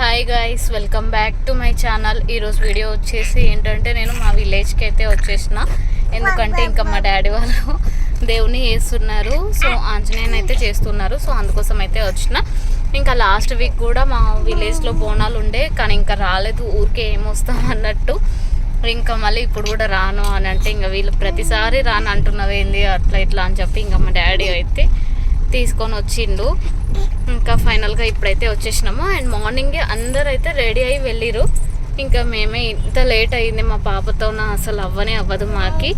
Hi guys, welcome back to my channel. ఈరోజు video వచ్చేసి ఏంటంటే నేను మా విలేజ్కి అయితే వచ్చేసిన. ఎందుకంటే ఇంకా మా డాడీ వాళ్ళు దేవుని చేస్తున్నారు, సో ఆంజనేయుని అయితే చేస్తున్నారు, సో అందుకోసం అయితే వచ్చిన. ఇంకా లాస్ట్ వీక్ కూడా మా విలేజ్లో బోనాలు ఉండే, కానీ ఇంకా రాలేదు, ఊరికే ఏమొస్తాం అన్నట్టు. ఇంకా మళ్ళీ ఇప్పుడు కూడా రాను అని అంటే ఇంకా వీళ్ళు ప్రతిసారి రాను అంటున్నవేంది అట్లా ఇట్లా అని చెప్పి ఇంకా మా డాడీ అయితే తీసుకొని వచ్చిండు. ఇంకా ఫైనల్గా ఇప్పుడైతే వచ్చేసినాము. అండ్ మార్నింగే అందరూ అయితే రెడీ అయ్యి వెళ్ళిరు. ఇంకా మేమే ఇంత లేట్ అయింది, మా పాపతో అసలు అవ్వదు మాకి.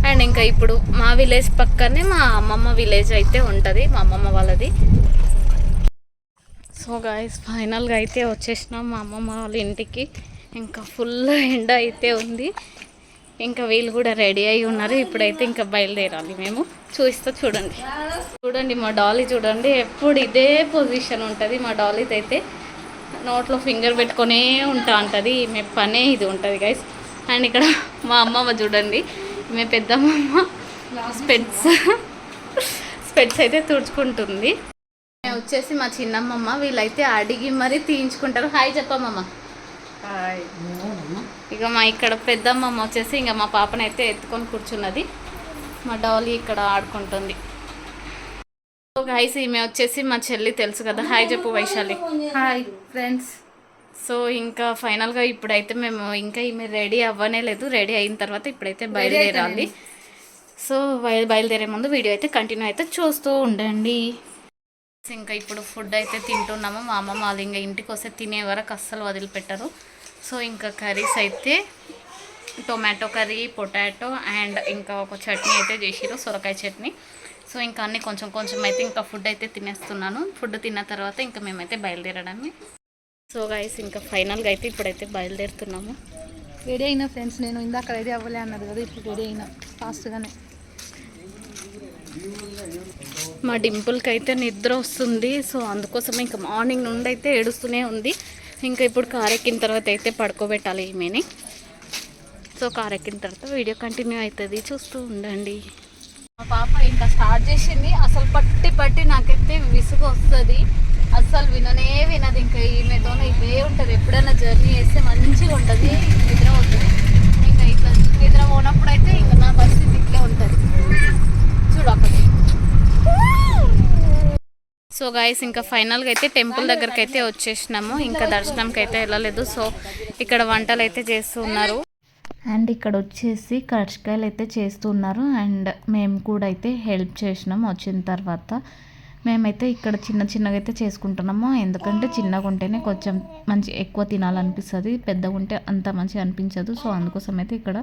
అండ్ ఇంకా ఇప్పుడు మా విలేజ్ పక్కనే మా అమ్మమ్మ విలేజ్ అయితే ఉంటుంది, మా అమ్మమ్మ వాళ్ళది. సో గాయస్, ఫైనల్గా అయితే వచ్చేసినాం మా అమ్మమ్మ వాళ్ళ ఇంటికి. ఇంకా ఫుల్ ఎండ అయితే ఉంది. ఇంకా వీళ్ళు కూడా రెడీ అయి ఉన్నారు. ఇప్పుడైతే ఇంకా బయలుదేరాలి మేము. చూడండి మా డాలీ చూడండి, ఎప్పుడు ఇదే పొజిషన్ ఉంటుంది. మా డాలీది అయితే నోట్లో ఫింగర్ పెట్టుకునే ఉంటా ఉంటుంది, ఈమె పనే ఇది ఉంటుంది గైస్. అండ్ ఇక్కడ మా అమ్మమ్మ చూడండి, ఈమె పెద్దమ్మమ్మ స్పెట్స్ అయితే తుడుచుకుంటుంది. వచ్చేసి మా చిన్నమ్మమ్మ, వీళ్ళైతే అడిగి మరీ తీయించుకుంటారు. హాయ్ చెప్పమ్మమ్మ. ఇక మా ఇక్కడ పెద్దమ్మమ్మ వచ్చేసి ఇంకా మా పాపనైతే ఎత్తుకొని కూర్చున్నది. మా డాలీ ఇక్కడ ఆడుకుంటుంది. గైస్, ఈమె వచ్చేసి మా చెల్లి, తెలుసు కదా. హాయ్ చెప్పు వైశాలి. Hi friends. సో ఇంకా ఫైనల్గా ఇప్పుడైతే మేము ఇంకా ఈమె రెడీ అవ్వనే లేదు. రెడీ అయిన తర్వాత ఇప్పుడైతే బయలుదేరాలి. సో బయలుదేరే ముందు వీడియో అయితే కంటిన్యూ అయితే చూస్తూ ఉండండి. ఇంకా ఇప్పుడు ఫుడ్ అయితే తింటున్నాము. మా అమ్మమ్మ వాళ్ళు ఇంకా ఇంటికి వస్తే తినే వరకు అస్సలు వదిలిపెట్టరు. సో ఇంకా కర్రీస్ అయితే టొమాటో కర్రీ, పొటాటో అండ్ ఇంకా ఒక చట్నీ అయితే చేసిరు, సొరకాయ చట్నీ. సో ఇంకా అన్నీ కొంచెం కొంచెం అయితే ఇంకా ఫుడ్ అయితే తినేస్తున్నాను. ఫుడ్ తిన్న తర్వాత ఇంకా మేమైతే బయలుదేరడాన్ని. సో గైస్, ఇంకా ఫైనల్గా అయితే ఇప్పుడైతే బయలుదేరుతున్నాము. రెడీ అయినా ఫ్రెండ్స్, నేను ఇందాక రెడీ అవ్వలే అన్నది కదా, ఇప్పుడు రెడీ అయినా ఫాస్ట్గానే. మా డింపుల్కి అయితే నిద్ర వస్తుంది, సో అందుకోసం ఇంకా మార్నింగ్ నుండి అయితే ఏడుస్తూనే ఉంది. ఇంకా ఇప్పుడు కార్ ఎక్కిన తర్వాత అయితే పడుకోబెట్టాలి ఈమెని. సో కార్ ఎక్కిన తర్వాత వీడియో కంటిన్యూ అవుతుంది, చూస్తూ ఉండండి. మా పాప ఇంకా స్టార్ట్ చేసింది. అసలు పట్టి నాకైతే విసుగు వస్తుంది, అస్సలు విననే వినదు. ఇంకా ఈమెతో ఇవే ఉంటుంది. ఎప్పుడైనా జర్నీ చేస్తే మంచిగా ఉంటుంది, నిద్ర ఉంటుంది. ఇంకా ఇట్లా నిద్ర పోనప్పుడు అయితే ఇంకా నా పరిస్థితి ఇట్లే ఉంటుంది. చూడక్కడి. సో గాయస్, ఇంకా ఫైనల్గా అయితే టెంపుల్ దగ్గరికి అయితే వచ్చేసినాము. ఇంకా దర్శనంకి అయితే వెళ్ళలేదు. సో ఇక్కడ వంటలు అయితే చేస్తూ ఉన్నారు. అండ్ ఇక్కడ వచ్చేసి కర్జికాయలు అయితే చేస్తున్నారు. అండ్ మేము కూడా అయితే హెల్ప్ చేసినాము. వచ్చిన తర్వాత మేమైతే ఇక్కడ చిన్నగా అయితే చేసుకుంటున్నాము. ఎందుకంటే చిన్నగా ఉంటేనే కొంచెం మంచి ఎక్కువ తినాలనిపిస్తుంది, పెద్దగా ఉంటే అంత మంచిగా అనిపించదు. సో అందుకోసం అయితే ఇక్కడ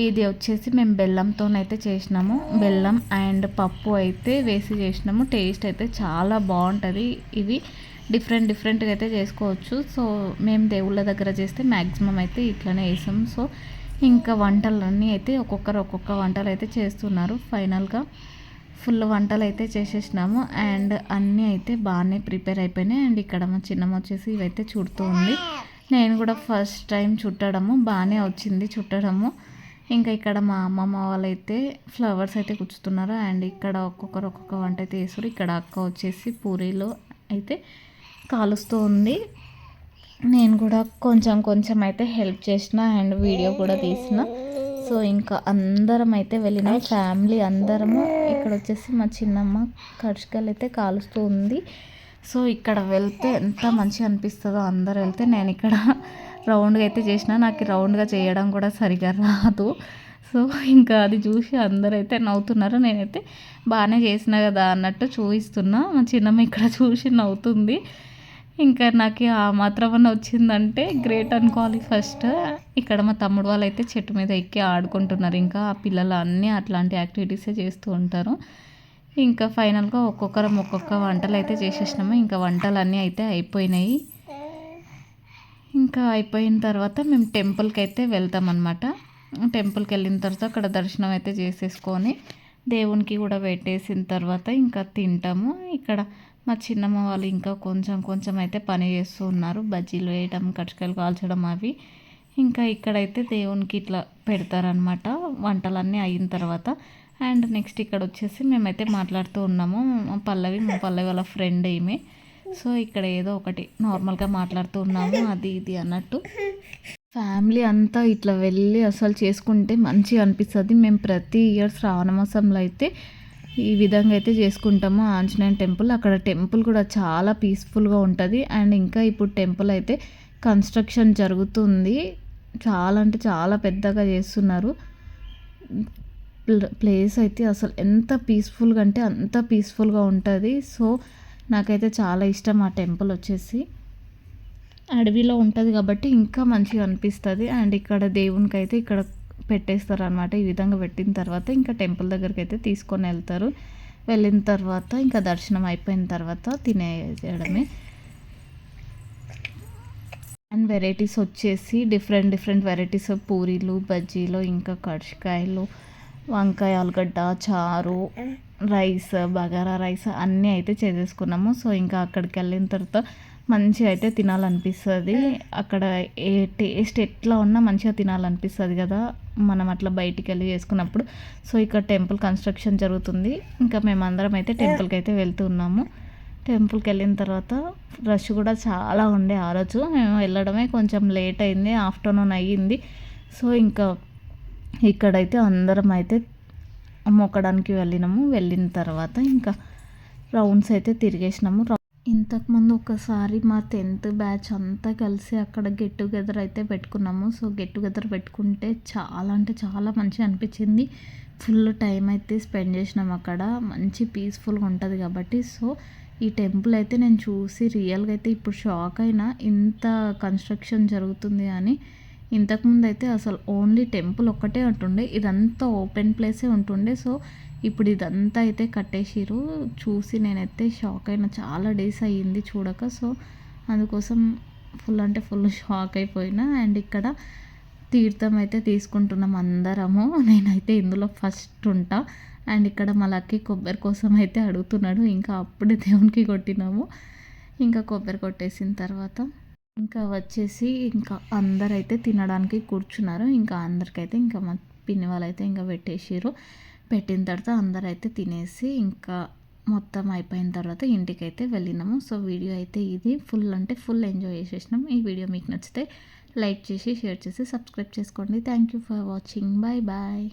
ఇది వచ్చేసి మేము బెల్లంతోనైతే చేసినాము. బెల్లం అండ్ పప్పు అయితే వేసి చేసినాము. టేస్ట్ అయితే చాలా బాగుంటుంది. ఇవి డిఫరెంట్గా అయితే చేసుకోవచ్చు. సో మేము దేవుళ్ళ దగ్గర చేస్తే మ్యాక్సిమం అయితే ఇట్లనే వేసాం. సో ఇంకా వంటలన్నీ అయితే ఒక్కొక్క వంటలు అయితే చేస్తున్నారు. ఫైనల్గా ఫుల్ వంటలు అయితే చేసేసినాము. అండ్ అన్నీ అయితే బాగానే ప్రిపేర్ అయిపోయినాయి. అండ్ ఇక్కడ మా చిన్నమ్మ వచ్చేసి ఇవైతే చుడుతూ ఉంది. నేను కూడా ఫస్ట్ టైం చుట్టడము, బాగానే వచ్చింది చుట్టడము. ఇంకా ఇక్కడ మా అమ్మమ్మ వాళ్ళైతే ఫ్లవర్స్ అయితే కూర్చుతున్నారు. అండ్ ఇక్కడ ఒక్కొక్క వంట అయితే వేస్తారు. ఇక్కడ అక్క వచ్చేసి పూరీలో అయితే కాలుస్తూ ఉంది. నేను కూడా కొంచెం అయితే హెల్ప్ చేసిన అండ్ వీడియో కూడా తీసిన. సో ఇంకా అందరం అయితే వెళ్ళిన ఫ్యామిలీ అందరము. ఇక్కడ వచ్చేసి మా చిన్నమ్మ కర్జికాయలు అయితే కాలుస్తూ ఉంది. సో ఇక్కడ వెళ్తే ఎంత మంచిగా అనిపిస్తుందో, అందరు వెళ్తే. నేను ఇక్కడ రౌండ్గా అయితే చేసిన, నాకు రౌండ్గా చేయడం కూడా సరిగా రాదు. సో ఇంకా అది చూసి అందరైతే నవ్వుతున్నారు. నేనైతే బాగానే చేసిన కదా అన్నట్టు చూపిస్తున్నా. మా చిన్నమ్మ ఇక్కడ చూసి నవ్వుతుంది. ఇంకా నాకు ఆ మాత్రం వచ్చిందంటే గ్రేట్ అనుకోవాలి ఫస్ట్. ఇక్కడ మా తమ్ముడు వాళ్ళు అయితే చెట్టు మీద ఎక్కి ఆడుకుంటున్నారు. ఇంకా ఆ పిల్లలు అన్నీ అట్లాంటి యాక్టివిటీసే చేస్తూ ఉంటారు. ఇంకా ఫైనల్గా ఒక్కొక్క వంటలు అయితే చేసేసినాము. ఇంకా వంటలన్నీ అయితే అయిపోయినాయి. ఇంకా అయిపోయిన తర్వాత మేము టెంపుల్కి అయితే వెళ్తామన్నమాట. టెంపుల్కి వెళ్ళిన తర్వాత అక్కడ దర్శనం అయితే చేసేసుకొని దేవునికి కూడా పెట్టేసిన తర్వాత ఇంకా తింటాము. ఇక్కడ మా చిన్నమ్మ వాళ్ళు ఇంకా కొంచెం అయితే పని చేస్తూ ఉన్నారు. బజ్జీలు వేయడం, కచ్చకాయలు కాల్చడం అవి. ఇంకా ఇక్కడైతే దేవునికి ఇట్లా పెడతారనమాట వంటలన్నీ అయిన తర్వాత. అండ్ నెక్స్ట్ ఇక్కడ వచ్చేసి మేమైతే మాట్లాడుతూ ఉన్నాము. మా పల్లవి వాళ్ళ ఫ్రెండ్ ఈమె. సో ఇక్కడ ఏదో ఒకటి నార్మల్గా మాట్లాడుతూ ఉన్నాము అది ఇది అన్నట్టు. ఫ్యామిలీ అంతా ఇట్లా వెళ్ళి అసలు చేసుకుంటే మంచిగా అనిపిస్తుంది. మేము ప్రతి ఇయర్ శ్రావణ మాసంలో అయితే ఈ విధంగా అయితే చేసుకుంటాము ఆంజనేయ టెంపుల్. అక్కడ టెంపుల్ కూడా చాలా పీస్ఫుల్గా ఉంటుంది. అండ్ ఇంకా ఇప్పుడు టెంపుల్ అయితే కన్స్ట్రక్షన్ జరుగుతుంది. చాలా అంటే చాలా పెద్దగా చేస్తున్నారు. ప్లేస్ అయితే అసలు ఎంత పీస్ఫుల్గా అంటే అంత పీస్ఫుల్గా ఉంటుంది. సో నాకైతే చాలా ఇష్టం ఆ టెంపుల్ వచ్చేసి. అడవిలో ఉంటుంది కాబట్టి ఇంకా మంచిగా అనిపిస్తుంది. అండ్ ఇక్కడ దేవునికి అయితే ఇక్కడ పెట్టేస్తారు అనమాట. ఈ విధంగా పెట్టిన తర్వాత ఇంకా టెంపుల్ దగ్గరికి అయితే తీసుకొని వెళ్తారు. వెళ్ళిన తర్వాత ఇంకా దర్శనం అయిపోయిన తర్వాత తినేయడమే. అండ్ వెరైటీస్ వచ్చేసి డిఫరెంట్ వెరైటీస్ పూరీలు, బజ్జీలు, ఇంకా కర్జికాయలు, వంకాయ ఆలుగడ్డ చారు, రైస్, బగారా రైస్ అన్నీ అయితే చేసేసుకున్నాము. సో ఇంకా అక్కడికి వెళ్ళిన తర్వాత మంచిగా అయితే తినాలనిపిస్తుంది. అక్కడ ఏ టేస్ట్ ఎట్లా ఉన్నా మంచిగా తినాలనిపిస్తుంది కదా మనం అట్లా బయటికి వెళ్ళి చేసుకున్నప్పుడు. సో ఇక్కడ టెంపుల్ కన్స్ట్రక్షన్ జరుగుతుంది. ఇంకా మేమందరం అయితే టెంపుల్కి అయితే వెళ్తున్నాము. టెంపుల్కి వెళ్ళిన తర్వాత రష్ కూడా చాలా ఉండే ఆ రోజు. మేము వెళ్ళడమే కొంచెం లేట్ అయింది, ఆఫ్టర్నూన్ అయ్యింది. సో ఇంకా ఇక్కడైతే అందరం అయితే మొక్కడానికి వెళ్ళినాము. వెళ్ళిన తర్వాత ఇంకా రౌండ్స్ అయితే తిరిగేసినాము. ఇంతకుముందు ఒకసారి మా 10th బ్యాచ్ అంతా కలిసి అక్కడ గెట్ టుగెదర్ అయితే పెట్టుకున్నాము. సో గెట్ టుగెదర్ పెట్టుకుంటే చాలా అంటే చాలా మంచిగా అనిపించింది. ఫుల్ టైం అయితే స్పెండ్ చేసినాం అక్కడ. మంచి పీస్ఫుల్గా ఉంటుంది కాబట్టి. సో ఈ టెంపుల్ అయితే నేను చూసి రియల్గా అయితే ఇప్పుడు షాక్ అయినా, ఇంత కన్స్ట్రక్షన్ జరుగుతుంది అని. ఇంతకుముందు అయితే అసలు ఓన్లీ టెంపుల్ ఒక్కటే ఉంటుండే, ఇదంతా ఓపెన్ ప్లేసే ఉంటుండే. సో ఇప్పుడు ఇదంతా అయితే కట్టేసిరు. చూసి నేనైతే షాక్ అయినా, చాలా డేస్ అయ్యింది చూడక. సో అందుకోసం ఫుల్ అంటే ఫుల్ షాక్ అయిపోయినా. అండ్ ఇక్కడ తీర్థం అయితే తీసుకుంటున్నాం అందరము. నేనైతే ఇందులో ఫస్ట్ ఉంటా. అండ్ ఇక్కడ మా లక్కీ కొబ్బరి కోసం అయితే అడుగుతున్నాడు. ఇంకా అప్పుడే దేవునికి కొట్టినాము. ఇంకా కొబ్బరి కొట్టేసిన తర్వాత ఇంకా వచ్చేసి ఇంకా అందరైతే తినడానికి కూర్చున్నారు. ఇంకా అందరికైతే ఇంకా మా పిన్ని వాళ్ళైతే ఇంకా పెట్టేసిరు. పెట్టిన తర్వాత అందరైతే తినేసి ఇంకా మొత్తం అయిపోయిన తర్వాత ఇంటికైతే వెళ్ళినాము. సో వీడియో అయితే ఇది ఫుల్ అంటే ఫుల్ ఎంజాయ్ చేసేసినాం. ఈ వీడియో మీకు నచ్చితే లైక్ చేసి షేర్ చేసి సబ్స్క్రైబ్ చేసుకోండి. Thank you for watching. Bye bye.